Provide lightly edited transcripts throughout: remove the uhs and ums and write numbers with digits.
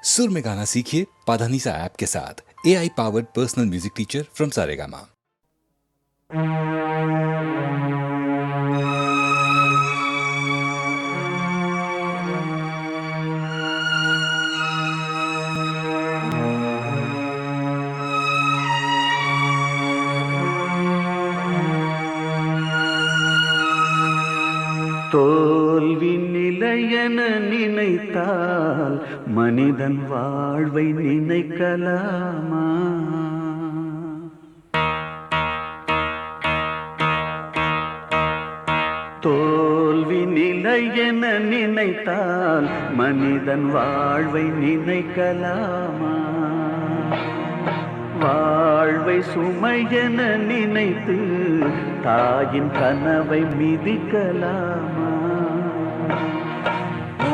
सुर में गाना सीखिए पाधानीसा ऐप के साथ। AI powered personal music teacher from Saregama. தோல்வி நிலையென நினைத்தால் மனிதன் வாழ்வை நினைக்கலாமா? தோல்வி நிலையென நினைத்தால் மனிதன் வாழ்வை நினைக்கலாமா? வாழ்வை சுமையென நினைத்து தாயின் கனவை மிதிக்கலாமா?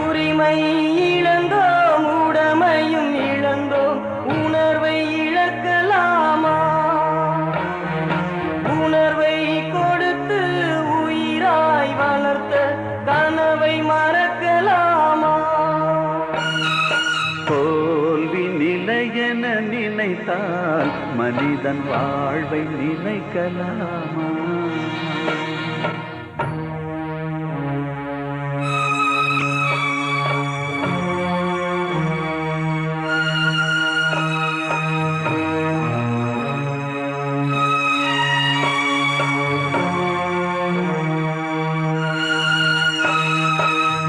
உரிமை இழந்தோம், உடமையும் இழந்தோம், உணர்வை இழக்கலாமா? உணர்வை கொடுத்து உயிராய் வளர்த்த கனவை மறக்கலாமா? தோல்வி நிலையென நினைத்தால் மனிதன் வாழ்வை நினைக்கலாமா?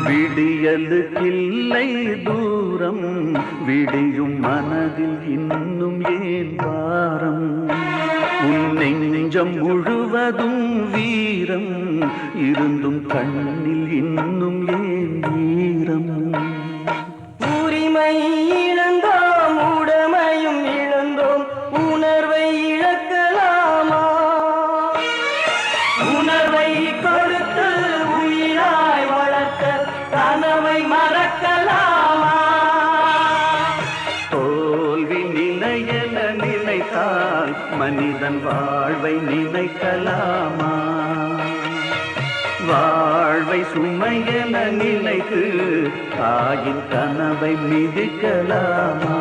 விடியலுக்கில்லை தூரம், விடியும் மனதில் இன்னும் ஏன் வாரம்? உன் நெஞ்சம் முழுவதும் வீரம் இருந்தும் கண்ணில் இன்னும் ஏன் ஈரம்? உரிமை இழந்தோம், உடமையும் இழந்தோம், உணர்வை இழக்கலாமா? உணர்வை கொடுத்து உயிராய் வளர்த்த கனவை மறக்கலாமா? தோல்வி நிலையென நினைத்தால் மனிதன் வாழ்வை நினைக்கலாமா? வாழ்வை சுமையென நினைத்து தாயின் கனவை மிதிக்கலாமா?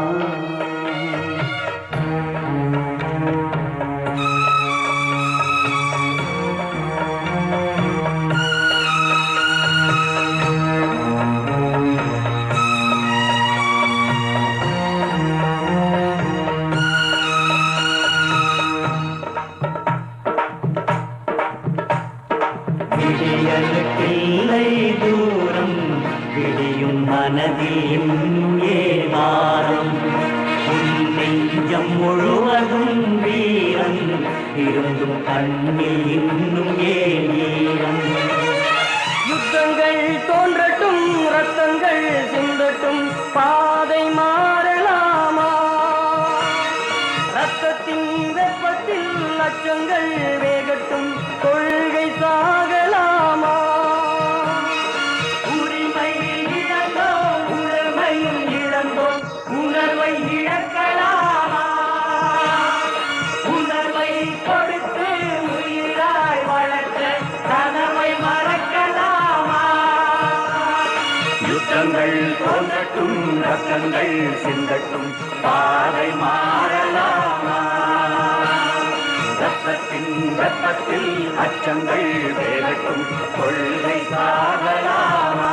விடியலுக்கில்லை தூரம், விடியும் மனதில் இன்னும் ஏன் வாரம்? உன் நெஞ்சம் முழுவதும் வீரம் இருந்தும் கண்ணில் இன்னும் ஏன் ஈரம்? யுத்தங்கள் தோன்றட்டும், ரத்தங்கள் சிந்தட்டும், பாதை மாறலாமா? ரத்தத்தின் வெப்பத்தில் லட்சங்கள் வேகட்டும், கொள்கை சாகலாமா? உரிமை இழந்தோம், உடமையும் இழந்தோம், உணர்வை இழக்கலாமா? உணர்வை கொடுத்து உயிராய் வளர்த்த கனவை மறக்கலாமா? யுத்தங்கள் தோன்றட்டும், ரத்தங்கள் சிந்தட்டும், பாதை மாறலாமா? ரத்தத்தின் வெப்பத்தில் அச்சங்கள் வேகட்டும், கொள்கை சாகலாமா?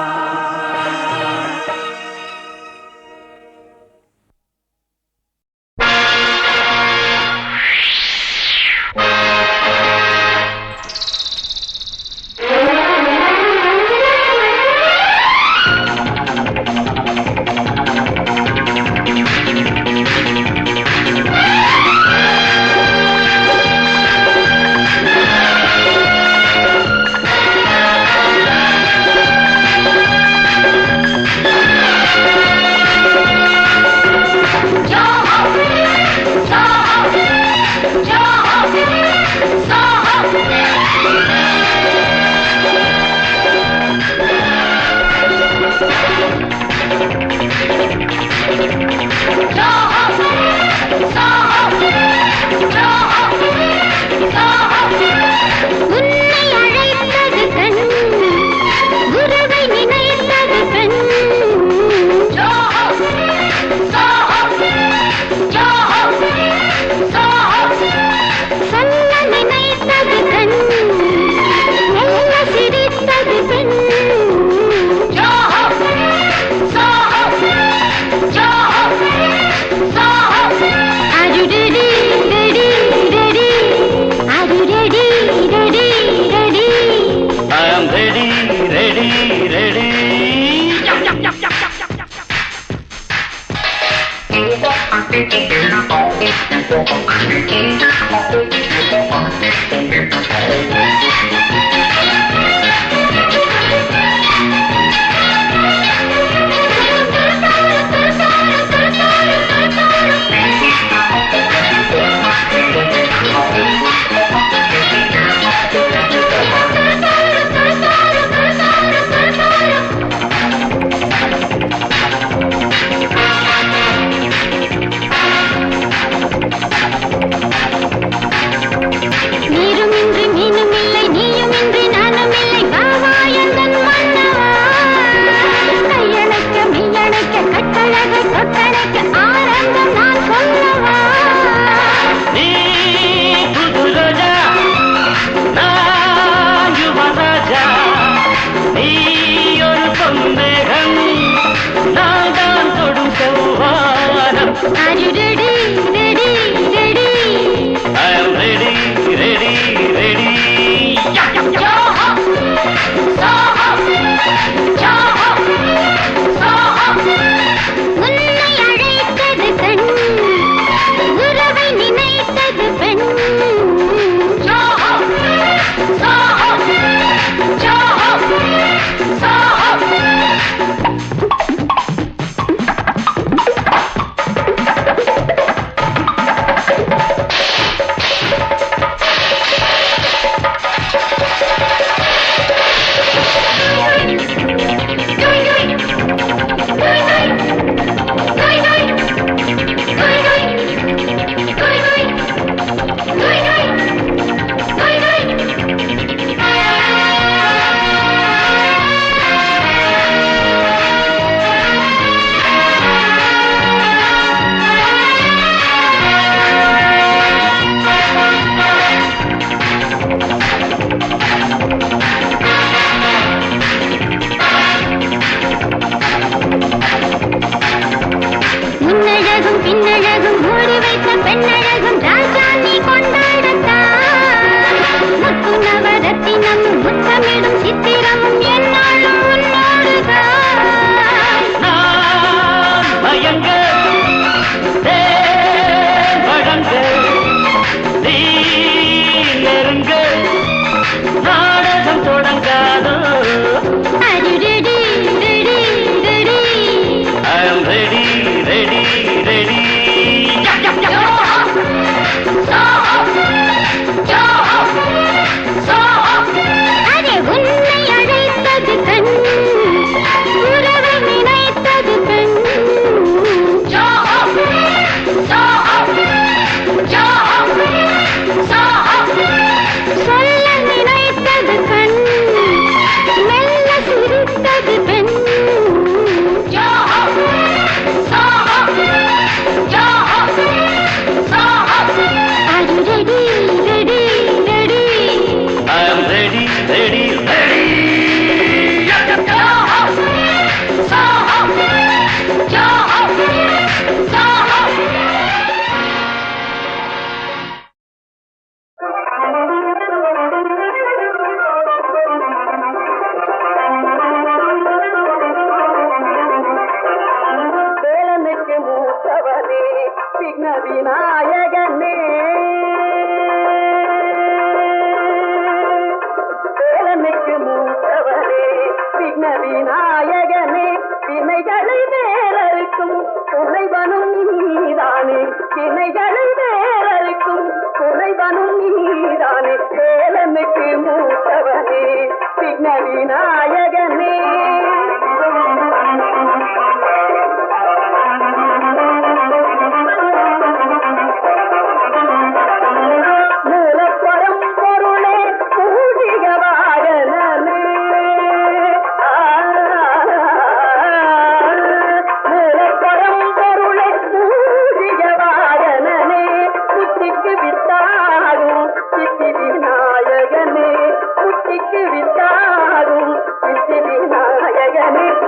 விநாயகனே வேலனுக்கு மூத்தவரே விக்ன விநாயகனே வினைகளை வேலருக்கும் துணைவனும் நீதானே வினைகளை வேலருக்கும் துணைவனும் நீதானே வேலனுக்கு மூத்தவரே விக்ன விநாயகனே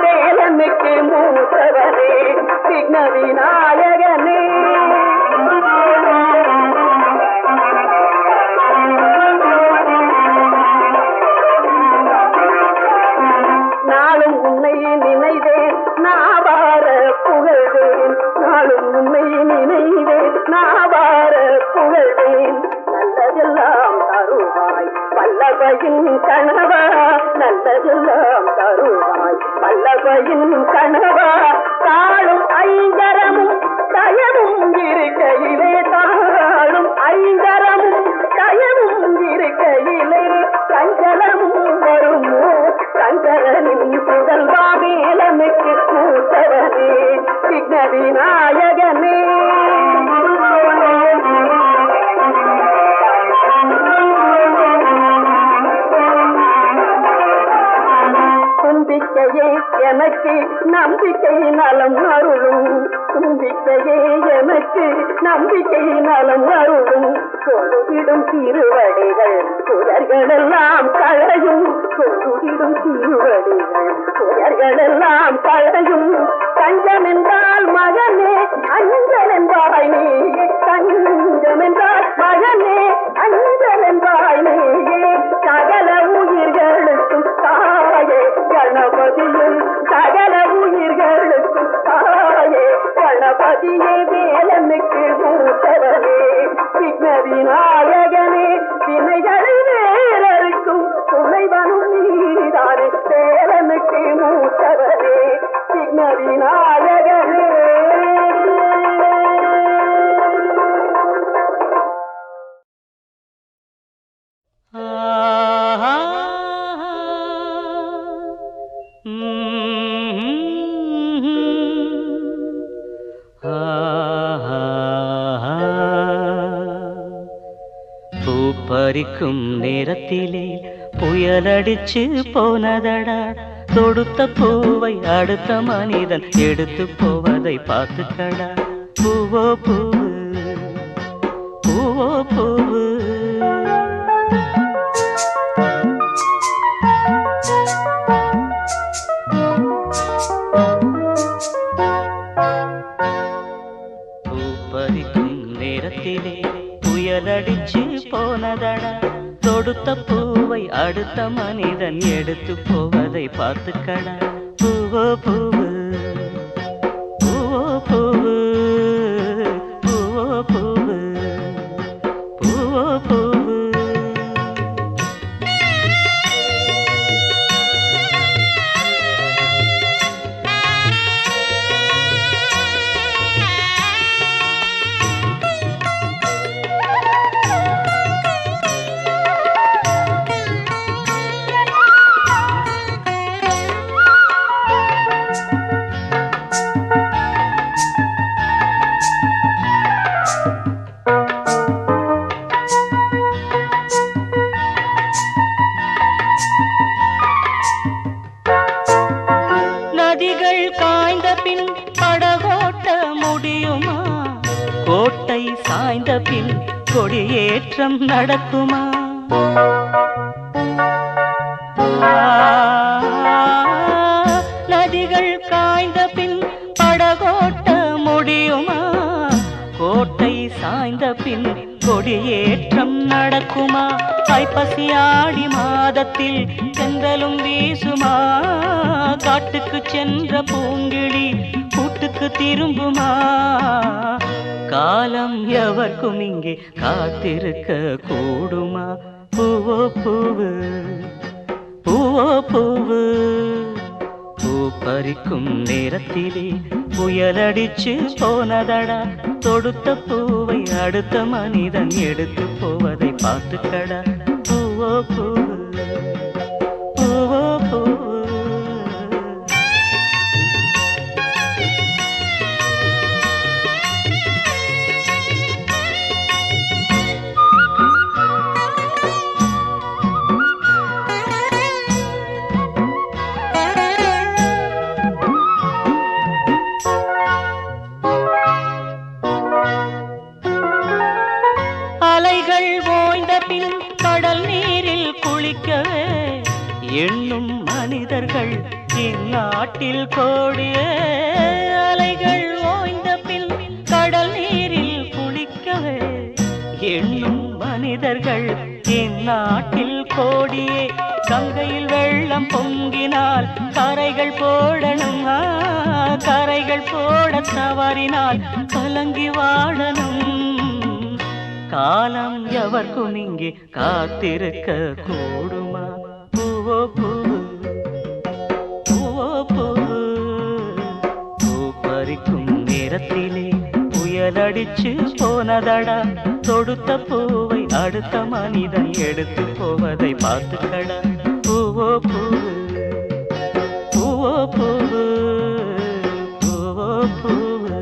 வேலனுக்கு மூத்தவரே விக்ன விநாயகனே நாளும் உன்னை நினைவேன் நாவார புகழ்வேன் நாளும் வல்லபையின் கணவா நல்லதெல்லாம் தருவாய் வல்லபையின் கணவா தாழும் ஐங்கரமும் தயவும் இருக்கையிலே தாழும் ஐங்கரமும் தயவும் இருக்கையிலே சஞ்சலமும் வருமோ சங்கரனின் புதல்வா மேலனுக்கு மூத்தவனே விக்ன விநாயகனே தும்பிக்கையே எனக்கு நம்பிக்கை நலம் அருளும் தும்பிக்கையே எனக்கு நம்பிக்கை நலம் அருளும் சொல்லுவிடும் திருவடிகள் புலர்களெல்லாம் களையும் சொல்லுவிடும் திருவடிகள் புலர்களெல்லாம் களையும் கஞ்சம் என்றால் மகனே அஞ்சல் என்பாய் நீயே கஞ்சம் என்றால் மகனே அஞ்சல் என்பாய் நீயே சகல உயிர்களுக்கும் தாயே கணபதியே சகல உயிர்களுக்கும் தாயே கணபதியே வேலனுக்கு மூத்தவனே விக்ன விநாயகனே வினைகளை வேலருக்கும் துணைவனும் நீதானே வேலனுக்கு மூத்தவனே விக்ன விநாயகனே பறிக்கும் நேரத்திலே புயலடிச்சு போனதடா தொடுத்த பூவை அடுத்த மனிதன் எடுத்து போவதை பார்த்துக்கடா பூவோ பூவு பூவோ பூவு பூப்பறிக்கும் நேரத்திலே புயலடிச்சு போனதடா தொடுத்த பூவை அடுத்த மனிதன் எடுத்து போவதை பார்த்துக்கடா பூவோ பூவு பூவோ பூவு பூவோ பூவு பூவோ பூவு நதிகள் காய்ந்த பின் படகோட்ட முடியுமா கோட்டை சாய்ந்த பின் கொடியேற்றம் நடக்குமா நதிகள் காய்ந்த பின் படகோட்ட முடியுமா கோட்டை சாய்ந்த பின் கொடியேற்றம் நடக்குமா ஐப்பசி ஆடி மாதத்தில் செந்தலும் வீசுமா காட்டுக்கு சென்ற பூங்கிழி கூட்டுக்கு திரும்புமா காலம் எவர்க்கும் இங்கே காத்திருக்க கூடுமா பூவோ பூவு பூவோ பூவு பூ பறிக்கும் நேரத்திலே புயலடிச்சு போனதடா தொடுத்த பூவை அடுத்த மனிதன் எடுத்து போவதை பார்த்துக்கடா பூவோ பூவு பூவோ பூவு அலைகள் ஓய்ந்த பின் கடல் நீரில் குளிக்கவே எண்ணும் மனிதர்கள் இந்நாட்டில் கோடியே அலைகள் ஓய்ந்த பின் கடல் நீரில் குளிக்கவே எண்ணும் மனிதர்கள் இந்நாட்டில் கோடியே கங்கையில் வெள்ளம் பொங்கினால் கரைகள் போடணும் கரைகள் போட தவறினால் கலங்கி வாழணும் காலம் எவர்க்கும் இங்கே காத்திருக்க கூடுமா? பூவோ பூவு பூவோ பூவு, பூ பறிக்கும் நேரத்திலே புயலடிச்சு போனதடா. தொடுத்த பூவை அடுத்த மனிதன் எடுத்து போவதை பார்த்துக்கடா. பூவோ பூவு பூவோ பூவு பூவோ பூவு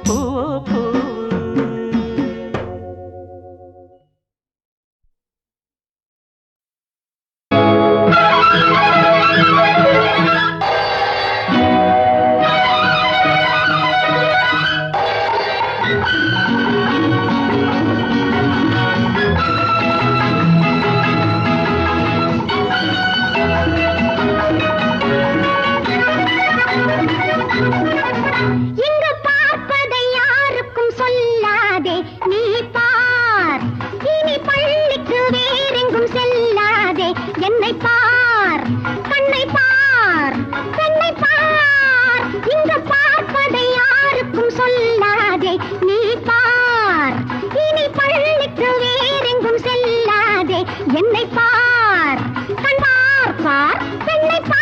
பூவோ பூவு. இங்கு பார்ப்பதை யாருக்கும் சொல்லாதே, நீ பார். இனி பள்ளிக்கு வேறெங்கும் செல்லாதே, என்னை பார், கண்ணை பார், பெண்ணை பார். இங்கு பார்ப்பதை யாருக்கும் சொல்லாதே, நீ பார். இனி பள்ளிக்கு வேறெங்கும் செல்லாதே, என்னை பார், கண் பார், பார், பெண்ணை பார்.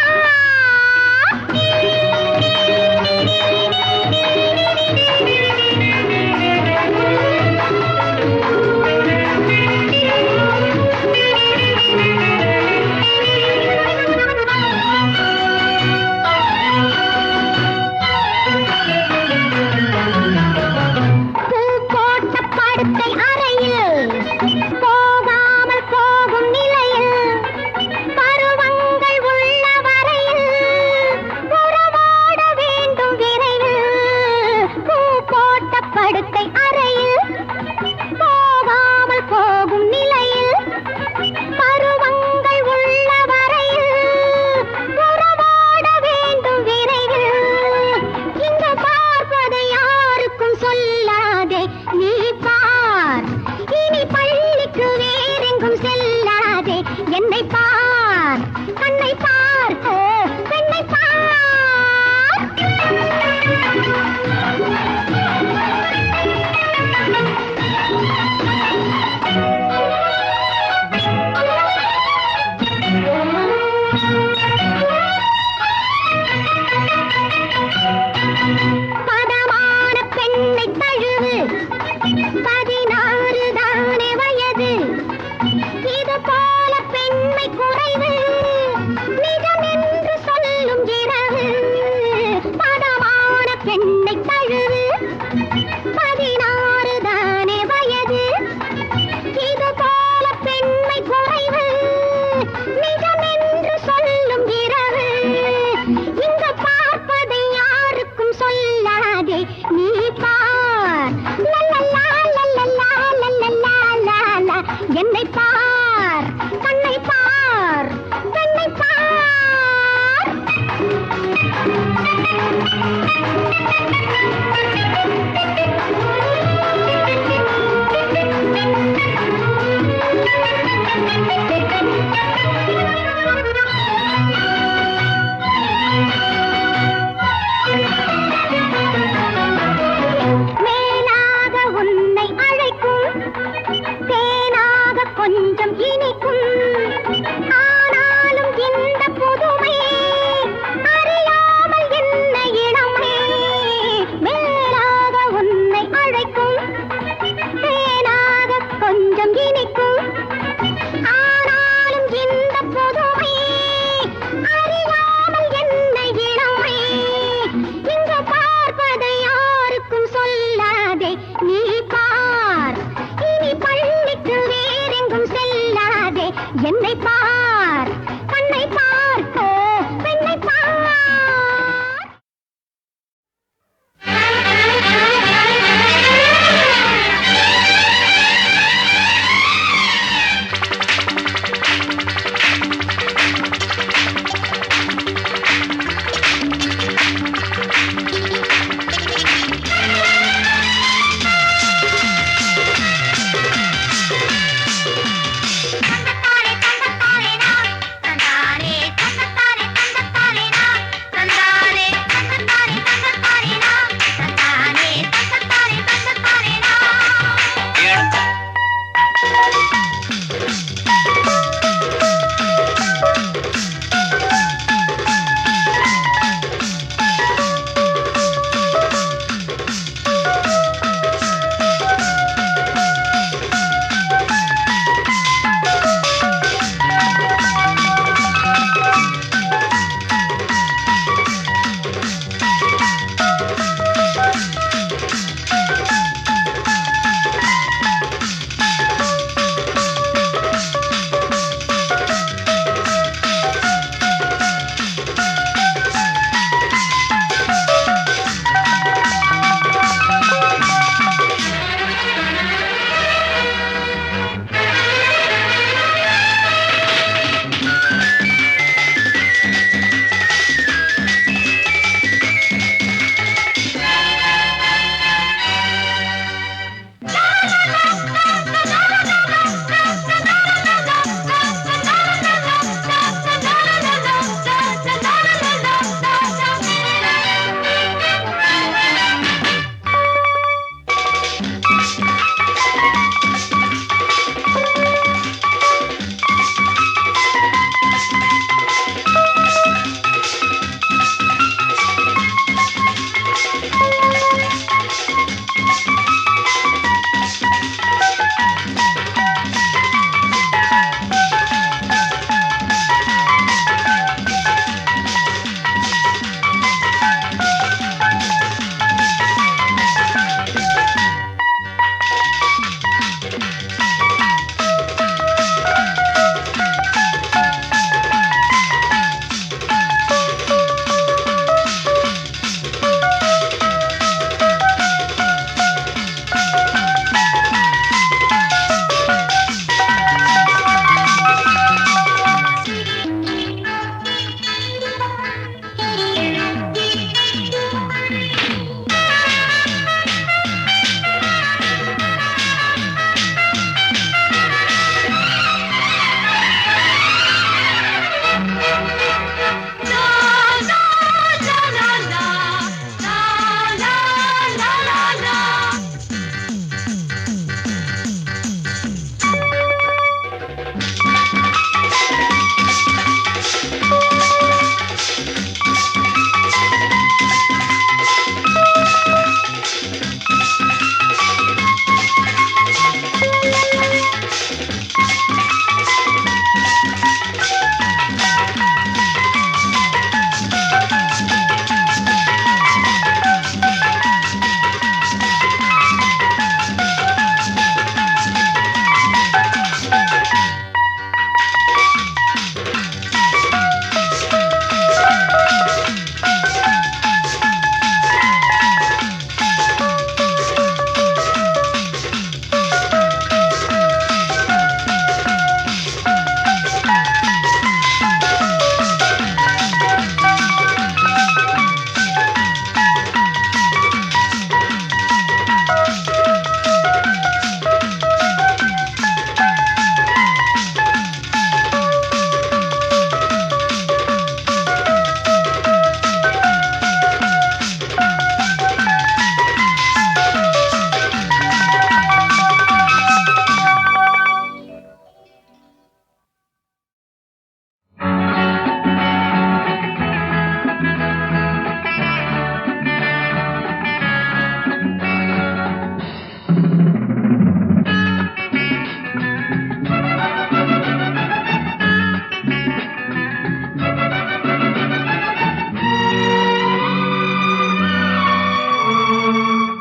என்னை பார், கண்ணை பார்க்க பெண்ணை பார்.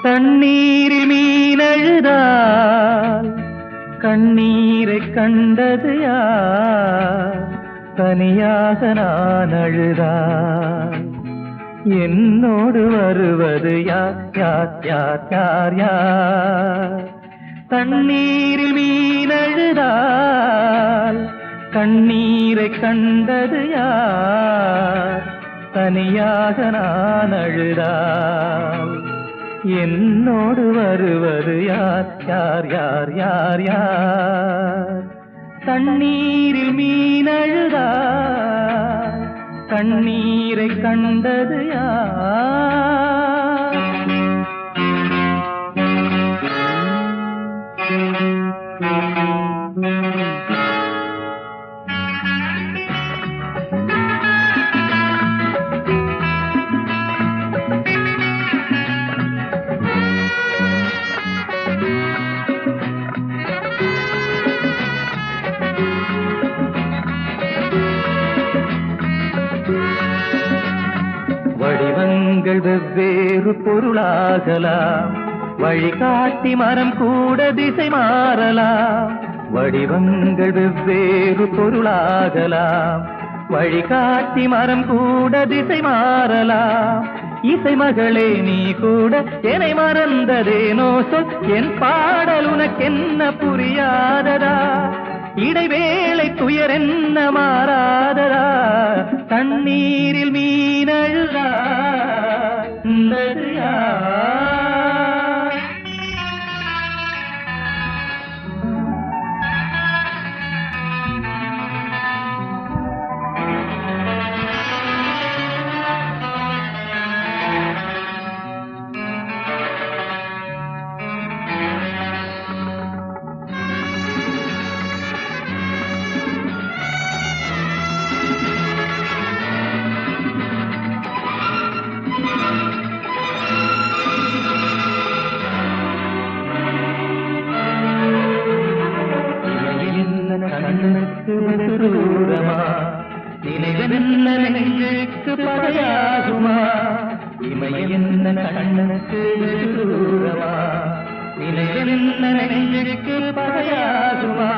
தண்ணீரில் மீனழுதால் கண்ணீரை கண்டது யார்? தனியாக நான் அழுதால் என்னோடு வருவது யார் யார் யார் யார் யார்? தண்ணீரில் மீனழுதால் கண்ணீரை கண்டது யார்? தனியாக நான் அழுதால் என்னோடு வருவது யார் யார் யார் யார் யார்? தண்ணீரில் மீனழுதால் கண்ணீரை கண்டது யார்? வடிவங்கள் வெவ்வேறு பொருளாகலாம், வழிகாட்டி மரம் கூட திசை மாறலாம். வடிவங்கள் வெவ்வேறு பொருளாகலாம், வழிகாட்டி மரம் கூட திசை மாறலாம். இசை மகளே நீ கூட என்னை மறந்ததேனோ சொல், என் பாடல் உனக்கென்ன புரியாததா? இடைவேளை துயர் என்ன மாறாததா? தண்ணீரில் மீனழுதா கண்ணுக்கு தூரமா, நினைவென்ன நெஞ்சுக்கு பகையாகுமா? இமையென்ன கண்ணுக்கு தூரமா, நினைவென்ன நெஞ்சுக்கு பகையாகுமா?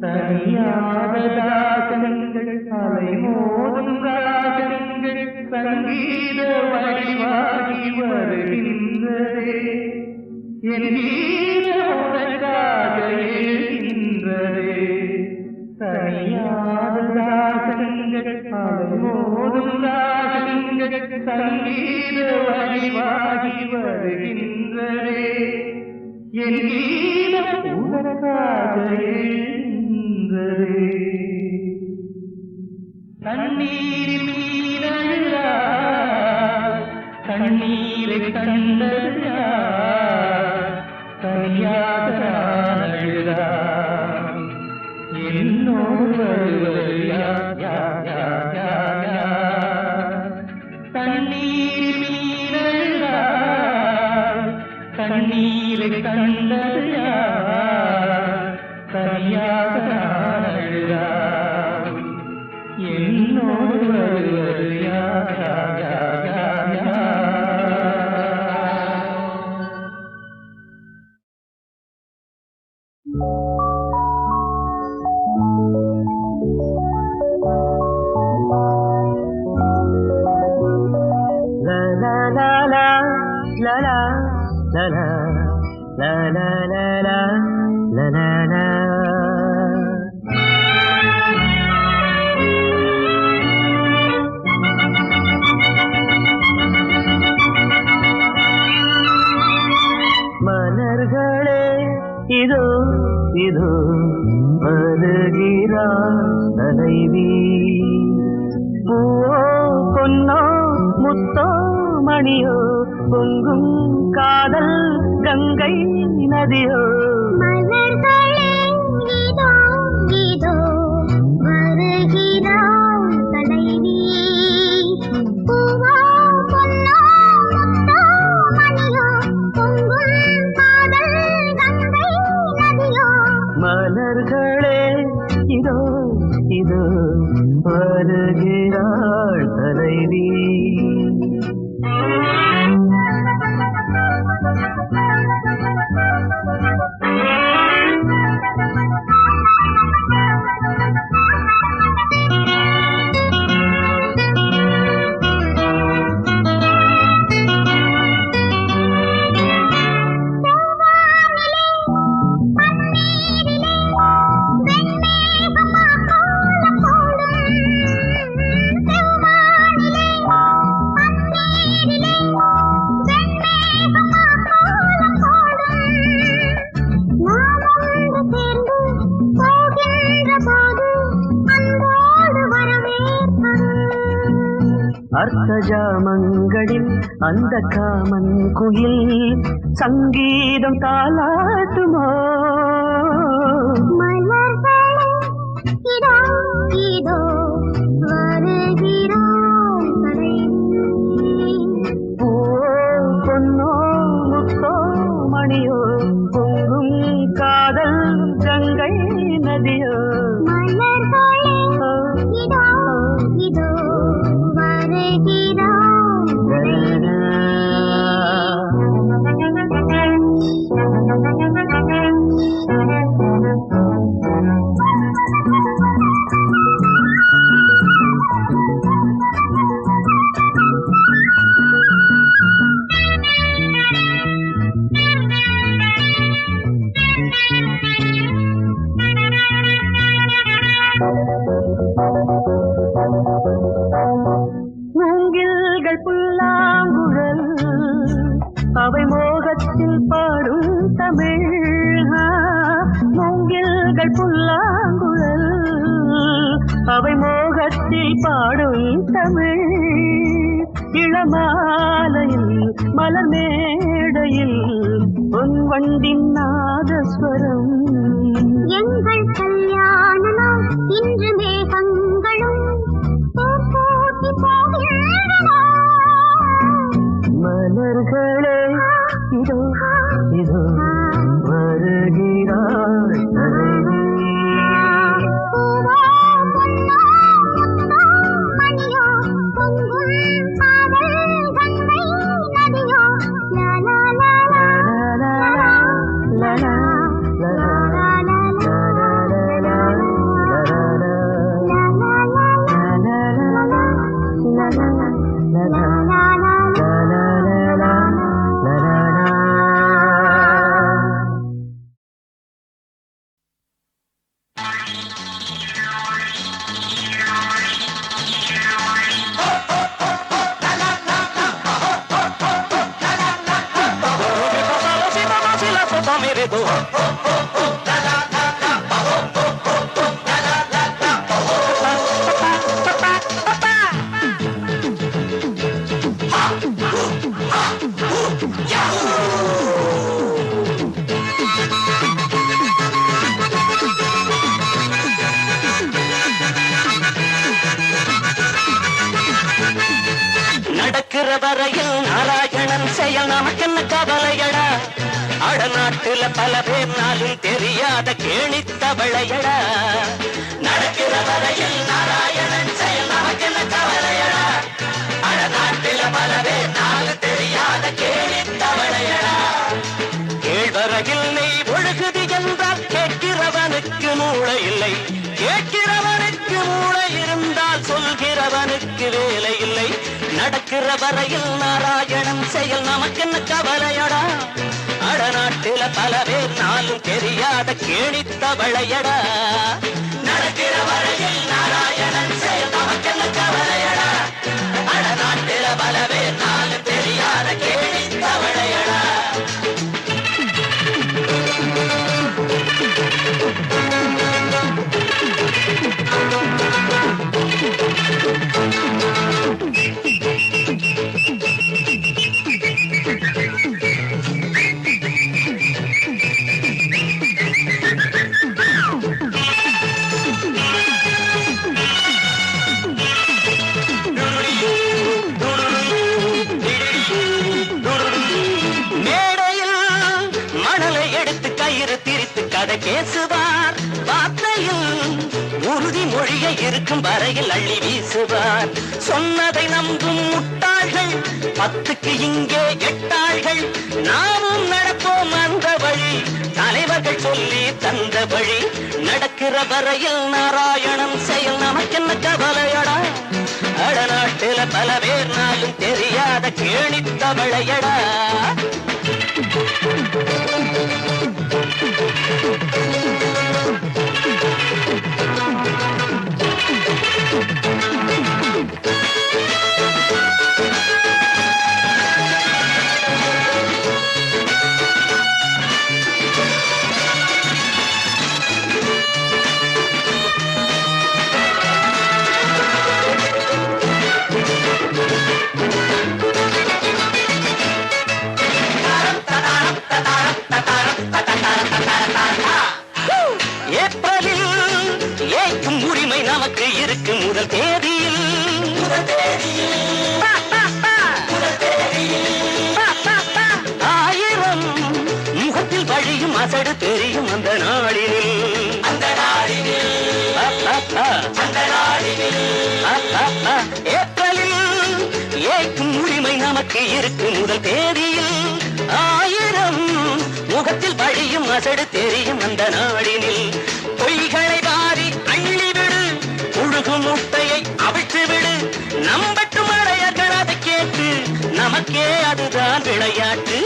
தனியாத ராகங்கள், அலை மோதும் ராகங்கள், சங்கீத வடிவாகி வருகின்றதே. என் உனக்காக எழுகின்றதே. தனியாத ராகங்கள், அலை மோதும் ராகங்கள், சங்கீத வடிவாகி வருகின்றதே. என் உனக்காக எழுகின்றதே. தண்ணீரில் மீனழுதால் கண்ணீரை கண்டது யார்? தனியாக நான் அழுதால் என்னோடு வருவது யார் யார் யார் யார் யார்? தண்ணீரில் மீனழுதால் கண்ணீரை கண்டது யார்? தனியாக நான் அழுதால் என்னோடு வருவது யார் யார் யார் யார் யார்? La la la la la la la la la la la la la la. மலர்களே இதோ இதோ வருகிறார் தலைவி. பூவோ பொன்னோ முத்தோ மணியோ பொங்கும் காதல் கங்கை நதியோ. மலர்களே இதோ இதோ வருகிறாள் தலைவி. பூவோ பொன்னோ முத்தோ மணியோ பொங்கும் காதல் கங்கை நதியோ. மலர்களே இதோ இதோ வருகிறாள் தலைவி. அர்த்தஜாமங்களில் அந்த காமன் குயில் சங்கீதம் தாலாட்டுமோ. பொன்னோ முத்தோ மணியோ பொங்கும் காதல் கங்கை நதியோ. மூங்கில்கள் புல்லாங்குழல் அவை மோகத்தில் பாடும் தமிழ். மூங்கில்கள் புல்லாங்குழல் அவை மோகத்தில் பாடும் தமிழ். இளமாலையில் மலர் மேடையில் பொன் வண்டின் நாதஸ்வரம். எங்கள் கல்யாணம் இன்று மேகங்களும் போட்டி போகின்றன. மலர்களே இதோ இதோ வருகிறாள் தலைவி. நடக்கிற வரையில் நாராயணன் செயல் நமக்கென்ன கவலையடா. அடநாட்டுல பல பேர் நாளும் தெரியாத கேணித்தவளையடா. நடக்கிற வரையில் நாராயணன் செயல் நமக்கென்ன கவலையடா. அடநாட்டுல பல பேர் நாளும் தெரியாத கேணித்தவளையடா. கேழ்வரகில் நெய் ஒழுகுது என்றால் கேட்கிறவனுக்கு மூளை இல்லை. கேட்கிறவனுக்கு மூளை இருந்தால் சொல்கிறவனுக்கு வேலை இல்லை. நடக்கிற வரையில் நாராயணன் செயல் நமக்கென்ன கவலையடா. அடநாட்டில பல பேர் நாளும் தெரியாத கேணித்தவளையடா. நடக்கிற வரையில் நாராயணன் செயல் நமக்கென்ன கவலையடா. அடநாட்டில பல பேர் நாளும் தெரியாத கேணித்தவளையடா. இருக்கும் வரையில் அள்ளி வீசுவார். சொன்னதை நம்பும் முட்டாள்கள் 10க்கு இங்கே 8 ஆள்கள். நாமும் நடப்போம் அந்த வழி, தலைவர்கள் சொல்லி தந்த வழி. நடக்கிற வரையில் நாராயணன் செயல் நமக்கென்ன கவலையடா. அடநாட்டில பல பேர் நாளும் தெரியாத கேணித்தவளையடா. ஏற்றும் உரிமை நமக்கு இருக்கு முதல் தேதியில். ஆயிரம் முகத்தில் வழியும் அசடு தெரியும் அந்த நாளினில். ஏப்ரலில் ஏற்றும் உரிமை நமக்கு இருக்கு முதல் தேதியில். ஆயிரம் முகத்தில் வழியும் அசடு தெரியும் அந்த நாளினில். பொய்களை வாரி அள்ளிவிடு, புழுகு முட்டையை அவிழ்த்து விடு. நம்பட்டு மழையர்கள் அதை கேட்டு நமக்கே அதுதான் விளையாட்டு.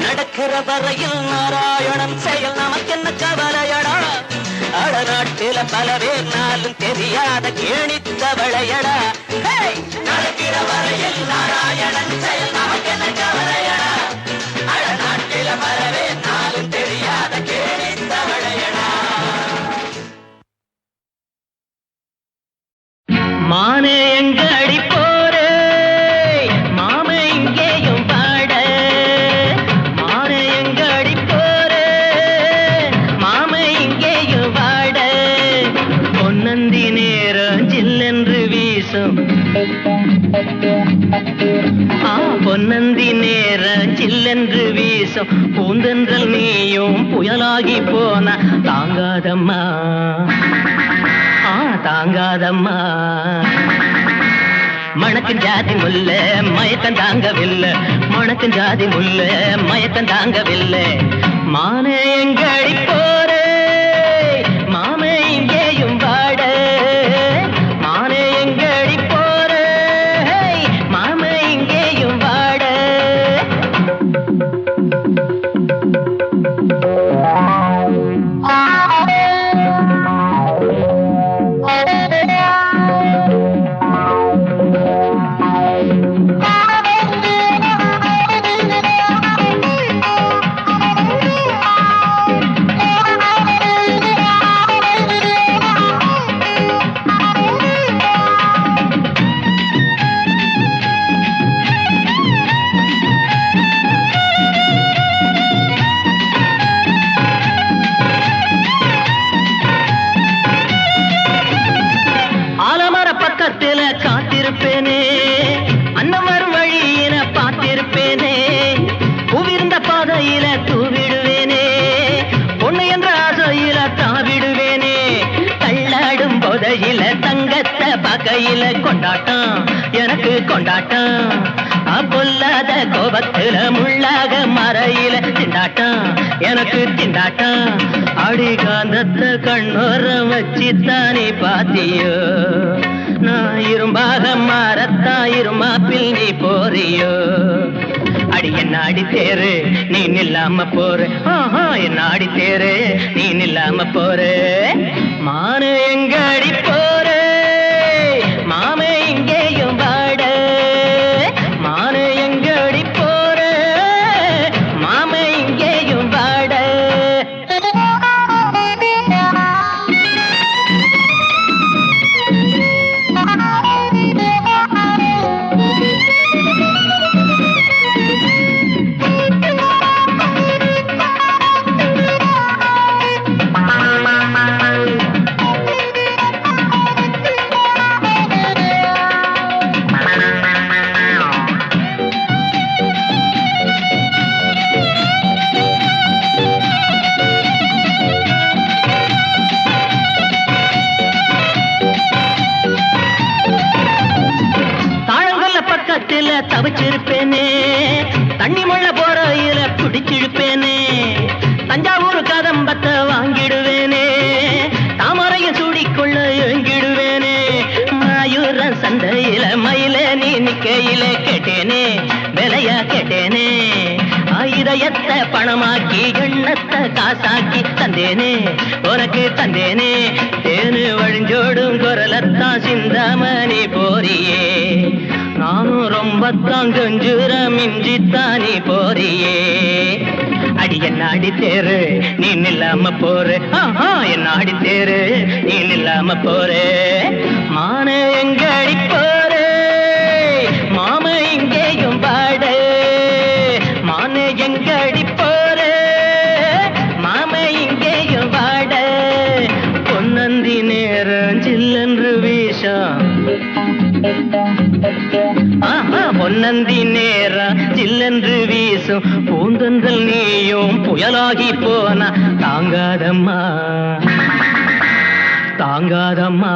நடக்கிற வரையில் நாராயணன் செயல் நமக்கென்ன கவலையடா. அடநாட்டில பல பேர் நாளும் தெரியாத கேணித்தவளையடா. நடக்கிற வரையில் நாராயணன் செயல் நமக்கென்ன கவலையடா. அடநாட்டில பல பேர் நாளும் தெரியாத கேணித்தவளையடா. மானே எங்க அடி போரே, மாமே இங்கேயும் பாட. மானே எங்க அடி போரே, மாமே இங்கேயும் பாட. பொன்னந்தி நேரம் ஜில்லென்று வீசும், பொன்னந்தி நேரம் ஜில்லென்று வீசும். பூந்தென்றல் நீயும் புயலாகி போன தாங்காதம்மா, தாங்காதம்மா. மணக்கும் ஜாதி முல்ல மயக்கம் தாங்கவில்லை, மணக்கும் ஜாதி முல்ல மயக்கம் தாங்கவில்லை. மானே எங்கடி போரே, மாமே இங்கேயும் வாட. மானே எங்கடி போரே, மாமே இங்கேயும் வாட. காத்திருப்பேனே, அன்னவர் வழியில பார்த்திருப்பேனே. உவிர்ந்த பாதையில தூவிடுவேனே, பொண்ணு என்ற ஆசையில தாவிடுவேனே. தள்ளாடும் போதையில தங்கத்தை பகையில கொண்டாட்டம், எனக்கு கொண்டாட்டம். பொல்லாத கோபத்துல முள்ளாக மறையில திண்டாட்டம், எனக்கு திண்டாட்டம். அடிகாந்தத்தை கண்ணோரம் வச்சுத்தானே பாத்தியோ, நான் இரும்பாக மாறத்தான் இருமாப்பில் நீ போறியோ. அடி என்ன அடி தேரு நீ நில்லாம போற, என்ன அடி தேரு நீ நில்லாம போற. மானு எங்க அடி போற, மாமே இங்கேயும் வாட. மானு எங்க அடி போற, மாமே இங்கேயும் வாட. தவிச்சிருப்பேனே தண்ணி முள்ள போறையில பிடிச்சிருப்பேனே தஞ்சாவூர் கதம்பத்தை வாங்கிடுவேனே தாமரையும் சூடிக்கொள்ள எங்கிடுவேனே மாயூர சந்தையில மயில நீ நிக்கையில கேட்டேனே விலையா கேட்டேனே இதயத்தை பணமாக்கி எண்ணத்தை காசாக்கி தந்தேனே உனக்கு தந்தேனே தேனு வழிஞ்சோடும் குரலத்தான் சிந்தாமணி போறியே நானும் ரொம்ப தாங்கஞ்சுர மிஞ்சித்தானி போறியே அடி என்னாடி தேரு நீ நில்லாம போரு என்னாடி தேரு நீ நில்லாம போரு மான எங்கடி போரு மாம இங்கேயும் பாடு மான எங்கடி போரு மாம இங்கேயும் பாட பொன்னந்தி நேரம் சில்லென்று வீசம் பொன்னந்தி நேரம் சில்லென்று வீசும் பூந்தந்தல் நீயும் புயலாகி போனா தாங்காதம்மா தாங்காதம்மா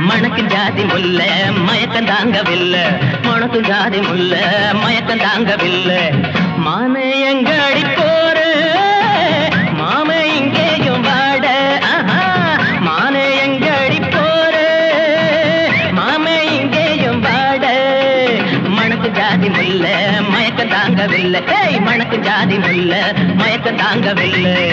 மணக்கும் ஜாதி முல்ல மயக்கம் தாங்கவில்லை மணக்கும் ஜாதி முல்ல மயக்கம் தாங்கவில்லை மான எங்கடி போற மாம இங்கேயும் வாட மான எங்கடி போற மாம இங்கேயும் வாட மணக்கும் ஜாதி முல்ல மயக்கம் தாங்கவில்லை மணக்கும் ஜாதி முல்ல மயக்கம் தாங்கவில்லை